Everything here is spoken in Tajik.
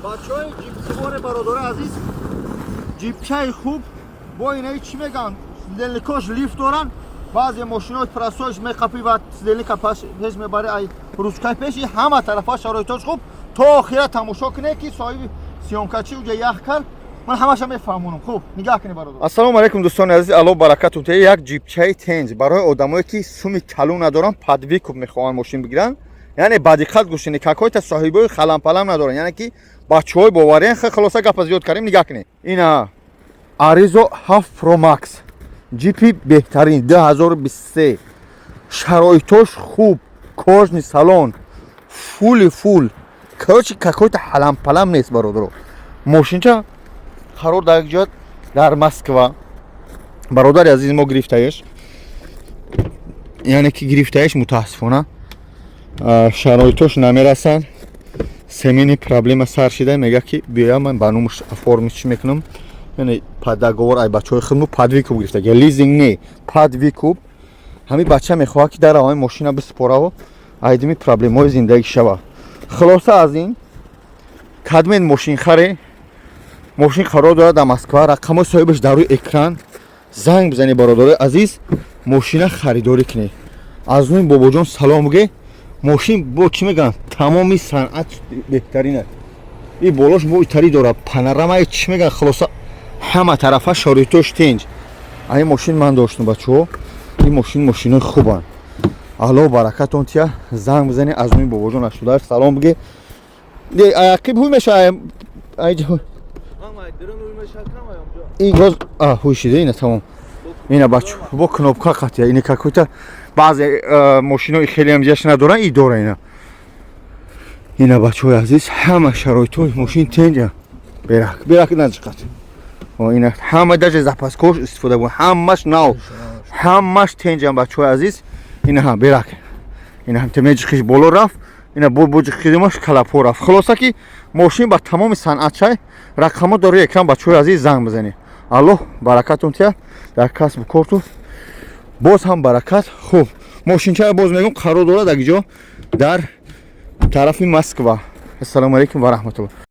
бачаҳои ҷипсивори бародари азиз, ҷипчаи хуб бо инаи чӣ мегӯянд, сидельникош лифт доранд. баъзе мошинои прасоиш меқапӣ ва сидельника пеш мебари ай ручкаи пеши ҳама тарафа шароитош хуб. то охира тамошо кунед ки соҳиби сиёмкачи уҷа ях кард. ман ҳамаша мефаҳмонам. хуб нигаҳ кунед бародар. ассалому алайкум дӯстони азиз, алло баракатун. те як ҷипчаи тенҷ барои одамое ки суми калу надоранд, падвикуб мехоҳанд мошин бигиранд, яъне бадиққат гӯшини какоита соҳибои халам-палам надоранд, яъне ки бачаҳои бовариян. хулоса гапа зиёд кардем, нигаҳ кунед. ина Arizo 7 Pro Max ҷипи беҳтарин 2023, шароитош хуб, кожни салон фул. короче какой-то халам-палам нест бародаро. мошинча қарор дар як ҷоят дар Москва. бародари азиз мо гирифтаеш, яъне ки гирифтаеш мутаассифона шароитош намерасанд. семени проблема сар шида, мега ки биёям ман барномаш оформиш чӣ мекунам, яъне договор ай бачаҳои худмо падвикуб гирифта, лизинг не падвикуб. ҳамин бача мехоҳад ки дар аввали мошина бисупораву айдими проблемаҳои зиндагӣ шава. хулоса аз ин кадмен мошин харе, мошин қарор дорад дар Москва, рақамои соҳибаш дар рӯи экран. занг бизани бародари азиз, мошина харидорӣ кунед. аз рӯи бобоҷон салом буге. мошин бо чӣ мегӯянд, тамоми санъат беҳтарина. ин болош бо итарӣ дорад, панорамаи чӣ мегӯянд, хулоса ҳама тарафа шароитош тенҷ. ин мошин ман доштам бачаҳо, ин мошинои хубанд. алло баракатон тия. занг бизани аз рӯи бобоҷон ашудааш салом буге. ақиб ҳуй мешавад ин роз ҳуй шида. ина тамом. ина бачо бо кнопка қатия. ина какой-то баъзе мошинои хелеам зияш надоранд, и дора ина. ина бачаҳои азиз, ҳама шароитои мошин тенҷа. берак наҷиқат. ина ҳама даже запаскош истифода бу, ҳамаш нав, ҳамаш тенҷам бачаҳои азиз. ина ҳам берак. ина ҳам темеҷиқиш боло рафт. ина бо ҷиқидимаш калапҳо рафт. хулоса ки мошин ба тамоми санъатчай. рақамо дори экран бачаҳои азиз занг бизанед. алло баракатон тия дар касбу корту. боз ҳам баракат. хуб, мошинчаро боз мегӯям қарор дорад як ҷо дар тарафи Москва. ассалому алайкум ва раҳматуллоҳ.